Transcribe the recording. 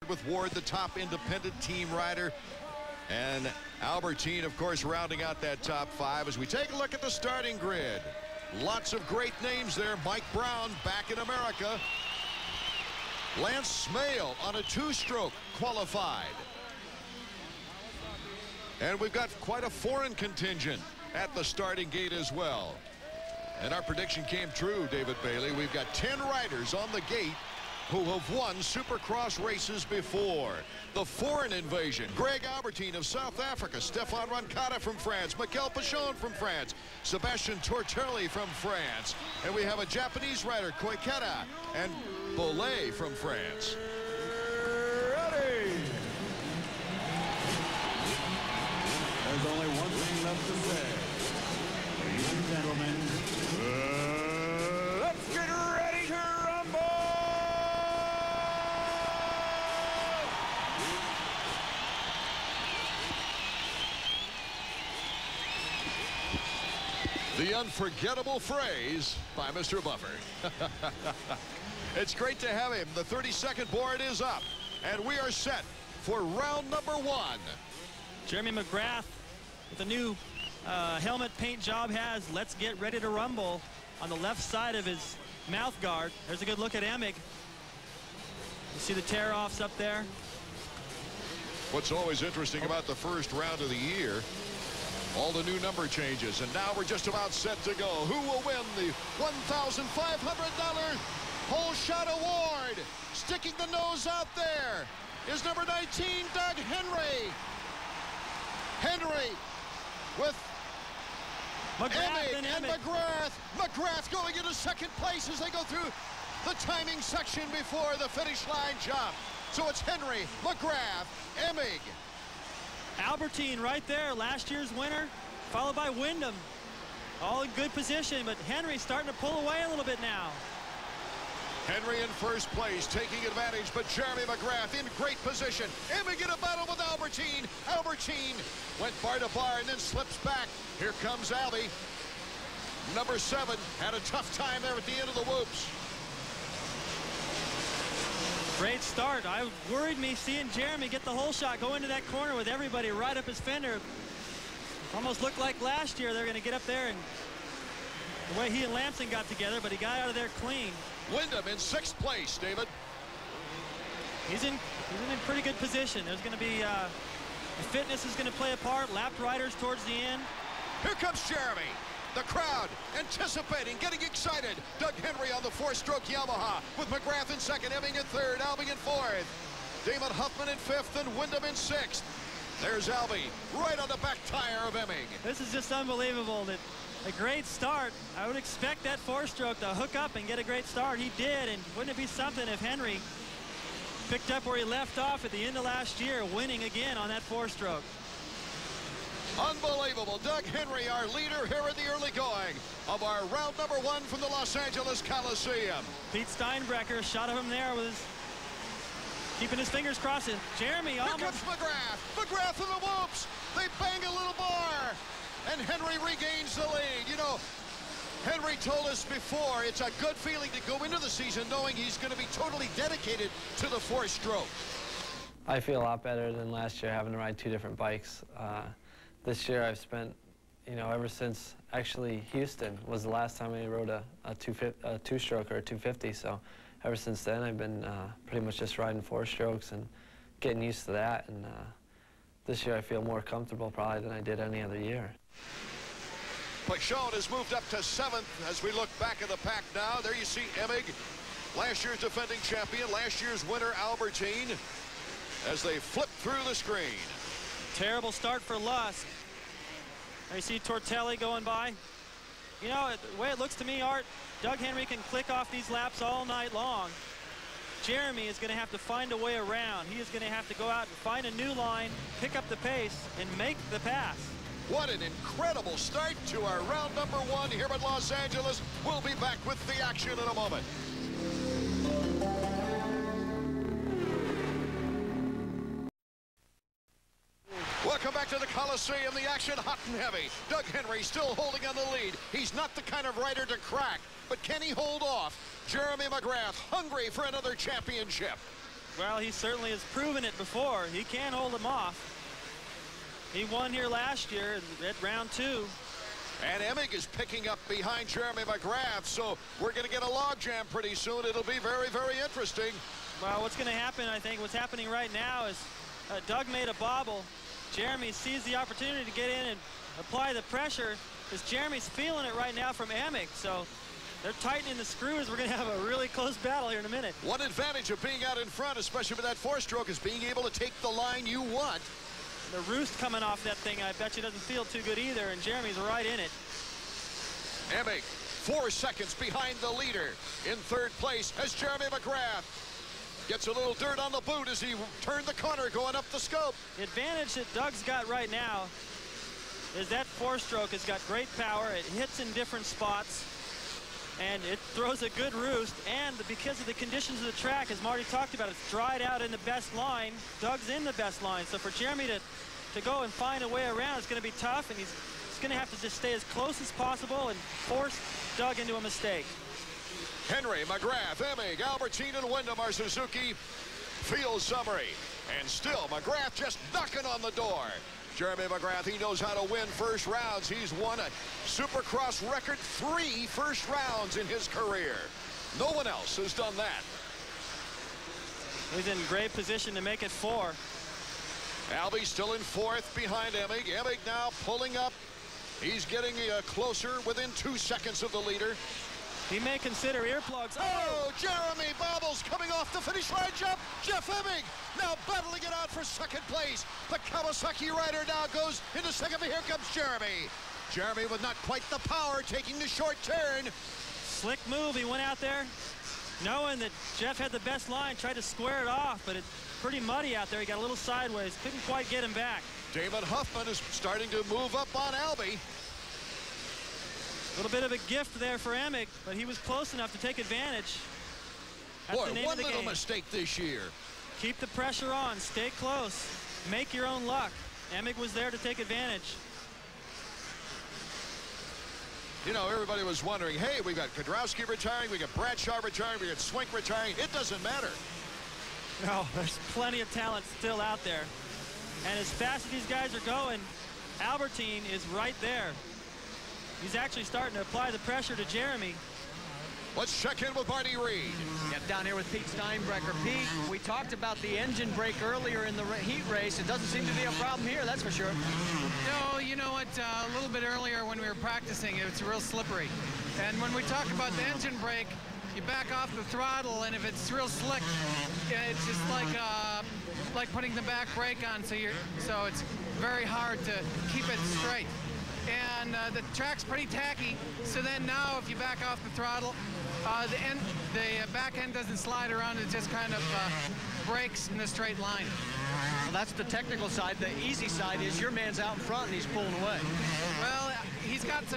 with Ward, the top independent team rider. And Albertine, of course, rounding out that top 5 as we take a look at the starting grid. Lots of great names there. Mike Brown back in America. Lance Smale on a 2-stroke qualified. And we've got quite a foreign contingent at the starting gate as well. And our prediction came true, David Bailey. We've got 10 riders on the gate who have won supercross races before. The foreign invasion: Greg Albertine of South Africa, Stefan Roncada from France, Mikel Pichon from France, Sebastian Tortelli from France, and we have a Japanese rider, Koiketa, and Bollet from France. Ready. There's only one thing left to say. Ladies and gentlemen, let's get ready to rumble! The unforgettable phrase by Mr. Buffer. It's great to have him. The 30-second board is up, and we are set for round number 1. Jeremy McGrath with a new helmet paint job has "Let's Get Ready to Rumble" on the left side of his mouth guard. There's a good look at Emig. You see the tear-offs up there. What's always interesting about the first round of the year, all the new number changes, and now we're just about set to go. Who will win the $1,500 whole shot award? Sticking the nose out there is number 19, Doug Henry. Henry with McGrath Emig and McGrath. McGrath going into second place as they go through the timing section before the finish line jump. So it's Henry, McGrath, Emig. Albertine right there, last year's winner, followed by Wyndham. All in good position, but Henry starting to pull away a little bit now. Henry in first place, taking advantage, but Jeremy McGrath in great position. Emig in a battle with Albertine. Albertine went bar to bar and then slips back. Here comes Albie. Number 7 had a tough time there at the end of the whoops. Great start. I worried me seeing Jeremy get the whole shot, go into that corner with everybody right up his fender. Almost looked like last year they're going to get up there, and the way he and Lamson got together, but he got out of there clean. Wyndham in 6th place, David. He's in pretty good position. There's going to be the fitness is going to play a part. Lapped riders towards the end. Here comes Jeremy. The crowd anticipating, getting excited. Doug Henry on the 4-stroke Yamaha with McGrath in 2nd, Emig in 3rd, Albie in 4th. Damon Huffman in 5th and Wyndham in 6th. There's Albie right on the back tire of Emig. This is just unbelievable. That a great start. I would expect that 4-stroke to hook up and get a great start. He did, and wouldn't it be something if Henry picked up where he left off at the end of last year, winning again on that 4-stroke. Unbelievable. Doug Henry, our leader here in the early going of our round number 1 from the Los Angeles Coliseum. Pete Steinbrecher, shot of him there with his, keeping his fingers crossed. Jeremy almost. Here comes McGrath. McGrath in the whoops. They bang a little bar, and Henry regains the lead. You know, Henry told us before it's a good feeling to go into the season knowing he's going to be totally dedicated to the 4-stroke. I feel a lot better than last year having to ride 2 different bikes. This year I've spent, ever since actually Houston was the last time I rode a 2-stroke or a 250. So ever since then I've been pretty much just riding 4-strokes and getting used to that. And this year I feel more comfortable probably than I did any other year. Pichon has moved up to 7th as we look back at the pack now. There you see Emig, last year's defending champion, last year's winner Albertine, as they flip through the screen. Terrible start for Lusk. There you see Tortelli going by. You know, the way it looks to me, Art, Doug Henry can click off these laps all night long. Jeremy is going to have to find a way around. He is going to have to go out and find a new line, pick up the pace, and make the pass. What an incredible start to our round number 1 here at Los Angeles. We'll be back with the action in a moment. Welcome back to the Coliseum. The action hot and heavy. Doug Henry still holding on the lead. He's not the kind of rider to crack, but can he hold off? Jeremy McGrath hungry for another championship. Well, he certainly has proven it before. He can hold him off. He won here last year at round 2. And Emig is picking up behind Jeremy McGrath, so we're going to get a logjam pretty soon. It'll be very, very interesting. Well, what's going to happen, I think, what's happening right now is Doug made a bobble. Jeremy sees the opportunity to get in and apply the pressure, because Jeremy's feeling it right now from Emig. So they're tightening the screws. We're going to have a really close battle here in a minute. One advantage of being out in front, especially with that 4-stroke, is being able to take the line you want. The roost coming off that thing, I bet you doesn't feel too good either, and Jeremy's right in it. Emig, 4 seconds behind the leader. In 3rd place as Jeremy McGrath. Gets a little dirt on the boot as he turned the corner going up the scope. The advantage that Doug's got right now is that 4-stroke has got great power. It hits in different spots, and it throws a good roost. And because of the conditions of the track, as Marty talked about, it's dried out in the best line. Doug's in the best line. So for Jeremy to go and find a way around, it's going to be tough, and he's going to have to just stay as close as possible and force Doug into a mistake. Henry, McGrath, Emig, Albertine, and Wyndham, our Suzuki field summary. And still, McGrath just knocking on the door. Jeremy McGrath, he knows how to win first rounds. He's won a Supercross record 3 first rounds in his career. No one else has done that. He's in great position to make it 4. Albie still in 4th behind Emig. Emig now pulling up. He's getting closer, within 2 seconds of the leader. He may consider earplugs. Oh, Jeremy bobbles coming off the finish line jump. Jeff Emig now battling it out for 2nd place. The Kawasaki rider now goes into 2nd, but here comes Jeremy. Jeremy with not quite the power, taking the short turn. Slick move. He went out there knowing that Jeff had the best line, tried to square it off, but it's pretty muddy out there. He got a little sideways, couldn't quite get him back. Damon Huffman is starting to move up on Albie. A little bit of a gift there for Emig, but he was close enough to take advantage. That's Boy, the name one of the little game. mistake this year. Keep the pressure on, stay close, make your own luck. Emig was there to take advantage. You know, everybody was wondering, hey, we got Kudrowski retiring, we got Bradshaw retiring, we got Swink retiring. It doesn't matter. No, there's plenty of talent still out there. And as fast as these guys are going, Albertine is right there. He's actually starting to apply the pressure to Jeremy. Let's check in with Marty Reed. Yep, down here with Pete Steinbrecher. Pete, we talked about the engine brake earlier in the heat race. It doesn't seem to be a problem here, that's for sure. No, you know what, a little bit earlier when we were practicing, it's real slippery. And when we talk about the engine brake, you back off the throttle, and if it's real slick, it's just like putting the back brake on, so it's very hard to keep it straight. And the track's pretty tacky, so then now if you back off the throttle, the back end doesn't slide around, it just kind of brakes in a straight line. Well, that's the technical side. The easy side is your man's out in front and he's pulling away. Well, he's got some